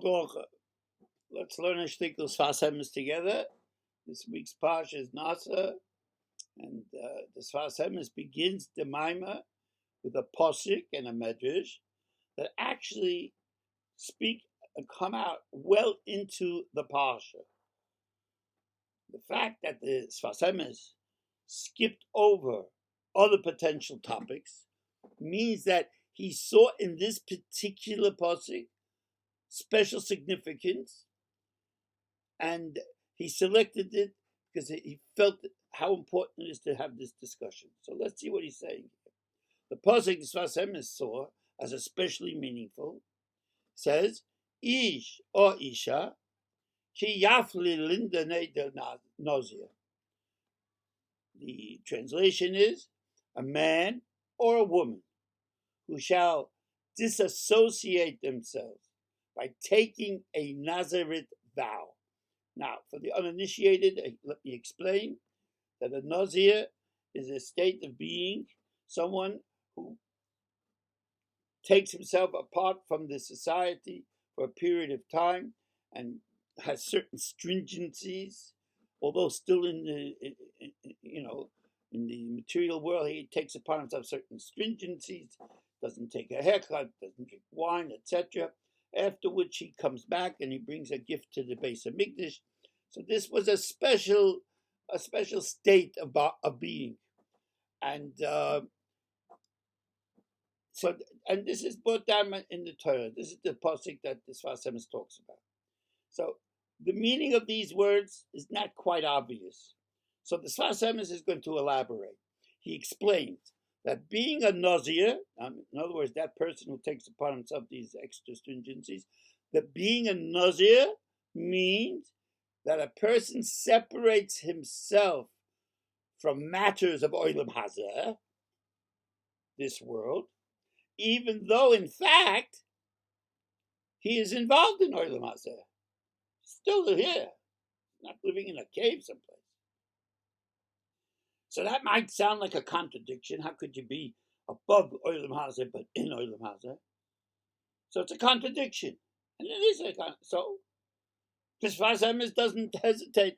Bracha. Let's learn a shtickle Sefas Emes together. This week's Parsha is Naso, and the Sefas Emes begins the Maimah with a posik and a medrash that actually speak and come out well into the Parsha. The fact that the Sefas Emes skipped over other potential topics means that he saw in this particular posik special significance, and he selected it because he felt how important it is to have this discussion. So let's see what he's saying. The posik Sefas Emes saw as especially meaningful says, "Ish or Isha ki yafli linda neder nozia." The translation is, a man or a woman who shall disassociate themselves by taking a Nazarite vow. Now, for the uninitiated, let me explain that a Nazir is a state of being, someone who takes himself apart from the society for a period of time and has certain stringencies, although still in the material world, he takes upon himself certain stringencies, doesn't take a haircut, doesn't drink wine, etc. After which he comes back and he brings a gift to the base of Mikdash. So this was a special state of being, and this is brought down in the Torah. This is the pasuk that the Sefas Emes talks about. So the meaning of these words is not quite obvious. So the Sefas Emes is going to elaborate. He explains that being a Nazir, in other words, that person who takes upon himself these extra stringencies, that being a Nazir means that a person separates himself from matters of Olam Hazeh, this world, even though in fact he is involved in Olam Hazeh. Still here, not living in a cave someplace. So that might sound like a contradiction. How could you be above Olam Hazeh but in Olam Hazeh? So it's a contradiction. And it is a contradiction. So the Sefas Emes doesn't hesitate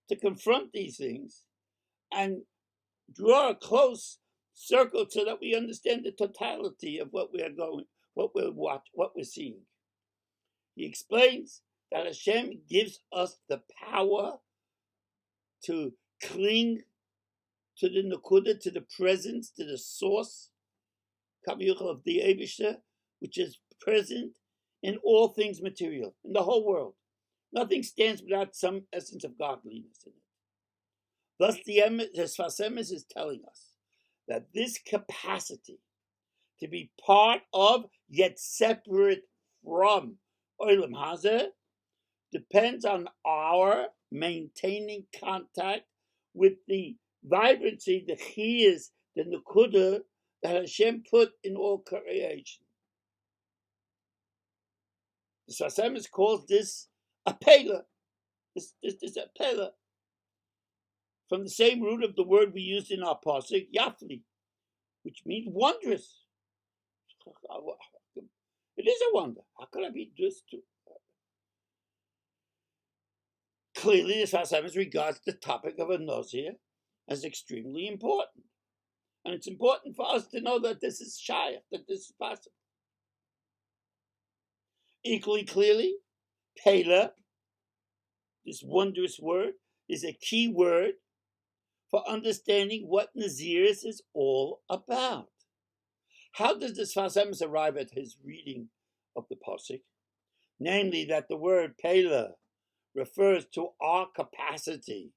to confront these things and draw a close circle so that we understand the totality of what we are going, what we're seeing. He explains that Hashem gives us the power to cling to the Nakuda, to the presence, to the source, of the Eibishter, which is present in all things material, in the whole world. Nothing stands without some essence of godliness in it. Thus, the Sefas Emes is telling us that this capacity to be part of, yet separate from Olam Hazeh, depends on our maintaining contact with the vibrancy, the chiyas, the nekuda that Hashem put in all creation. The Sefas Emes calls this a pela. This is a pela. From the same root of the word we used in our pasuk, yafli, which means wondrous. It is a wonder. How could I be this too? Clearly, the Sefas Emes regards the topic of a Nazir as extremely important. And it's important for us to know that this is shayach, that this is possible. Equally clearly, Pela, this wondrous word, is a key word for understanding what Naziris is all about. How does the Sefas Emes arrive at his reading of the pasuk? Namely, that the word Pela refers to our capacity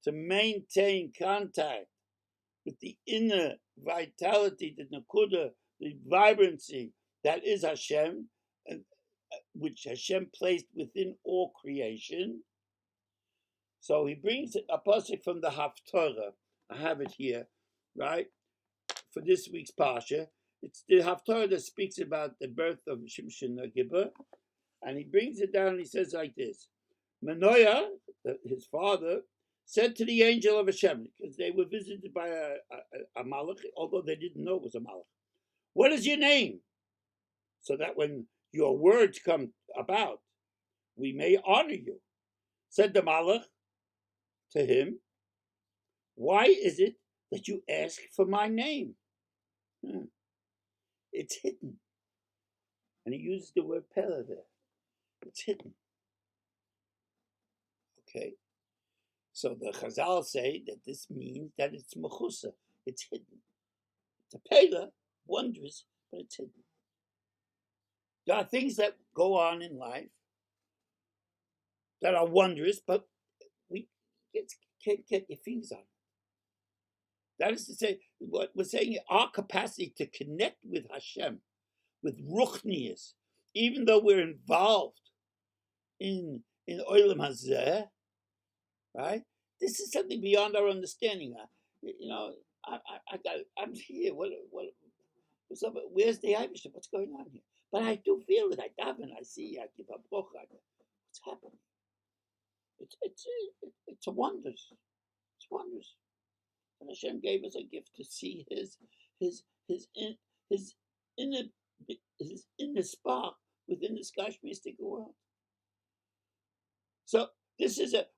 to maintain contact with the inner vitality, the nakuda, the vibrancy that is Hashem, which Hashem placed within all creation. So he brings a pasuk from the Haftarah. I have it here, right, for this week's Parsha. It's the Haftarah that speaks about the birth of Shimshon Gibber, and he brings it down and he says like this: Manoah, his father, said to the angel of Hashem, because they were visited by a malach, although they didn't know it was a malach, "What is your name? So that when your words come about, we may honor you. Said the Malach to him, why is it that you ask for my name? It's hidden. And he uses the word pella there. It's hidden. Okay? So the Chazal say that this means that it's mechusa. It's hidden. It's a pella, wondrous, but it's hidden. There are things that go on in life that are wondrous, but we can't get your fingers on it. That is to say, what we're saying, our capacity to connect with Hashem, with Ruchnius, even though we're involved in Olam Hazeh, right? This is something beyond our understanding. I'm here. What's up? Where's the Irish? What's going on here? But I do feel it. I daven. I see. I give up. What's happening? It's a wonders. It's wonders. And Hashem gave us a gift to see his inner spark within this Gashmistic world. So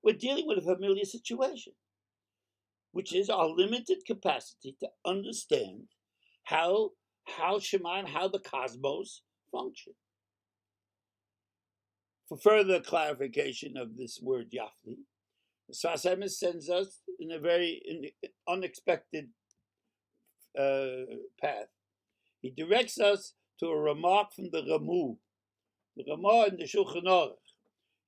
we're dealing with a familiar situation, which is our limited capacity to understand how Shema, how the cosmos function. For further clarification of this word Yafli, Sefas Emes sends us in a very unexpected path. He directs us to a remark from the Ramah in the Shulchan Aruch.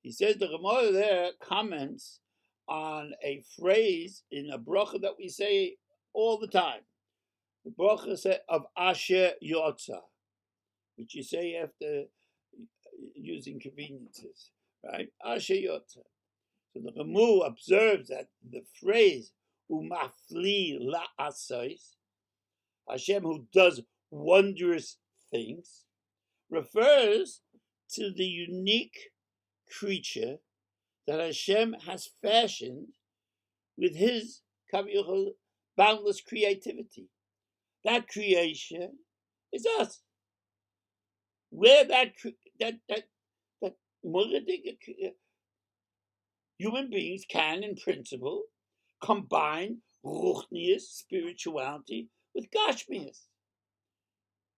He says the Ramah there comments on a phrase in a bracha that we say all the time. The bracha of Asher Yotza, which you say after using conveniences, right? Asher Yotza. So the Ramah observes that the phrase Umafli la'asais, Hashem who does wondrous things, refers to the unique creature that Hashem has fashioned with his boundless creativity. That creation is us. Where that human beings can, in principle, combine ruchnius, spirituality, with gashmius.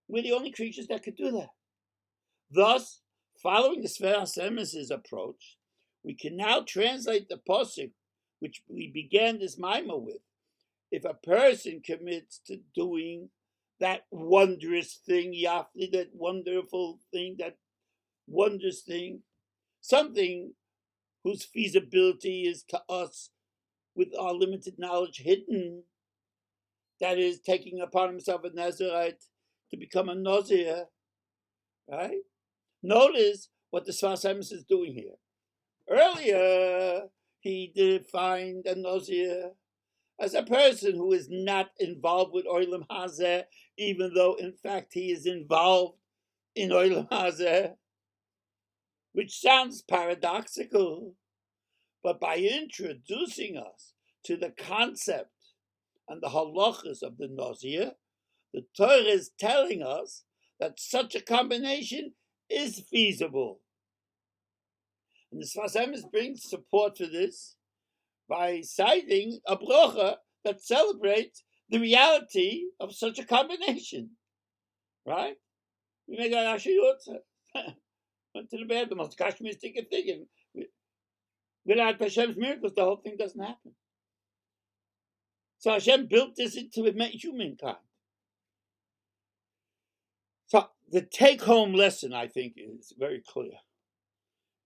We're the only creatures that could do that. Thus, following the Sefas Emes' approach, we can now translate the pasuk, which we began this maimah with. If a person commits to doing that wondrous thing, Yafli, that wonderful thing, that wondrous thing, something whose feasibility is to us, with our limited knowledge, hidden, that is, taking upon himself a Nazirite to become a Nazir, right? Notice what the Sefas Emes is doing here. Earlier, he defined a Nazir as a person who is not involved with Olam Hazeh, even though, in fact, he is involved in Olam Hazeh, which sounds paradoxical. But by introducing us to the concept and the halachas of the Nazir, the Torah is telling us that such a combination is feasible. And the Sefas Emes brings support for this by citing a bracha that celebrates the reality of such a combination. Right? We make an ashiyot went to the bad, the most kashmistic thing. Without Hashem's miracles, the whole thing doesn't happen. So Hashem built this into humankind. So the take-home lesson, I think, is very clear.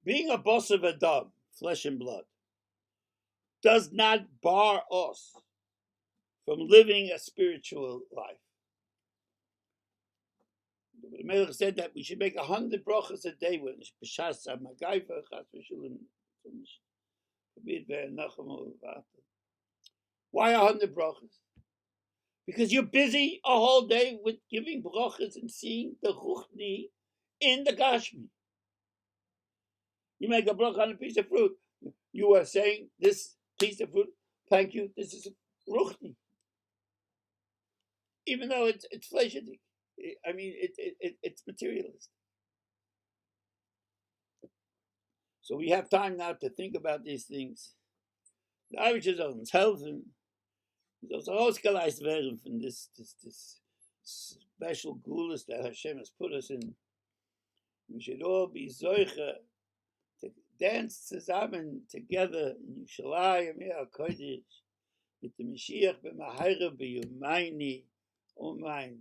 Being a boss of Adam, flesh and blood, does not bar us from living a spiritual life. The Melech said that we should make 100 brachas a day when b'shas ha'magayfa chas v'shulim. Why 100 brachas? Because you're busy a whole day with giving brachas and seeing the ruchni in the gashmi. You make a bracha on a piece of fruit. You are saying, this piece of fruit, thank you, this is ruchni. Even though it's fleshly. I mean, it's materialist. So we have time now to think about these things. The Irish is uns helfen. Those ausgeleist werden from this special gulas that Hashem has put us in. We should all be zoiche to dance zusammen together in Yerushalayim Kodesh mit dem Mashiach b'mahayra b'yomayni u'mayin.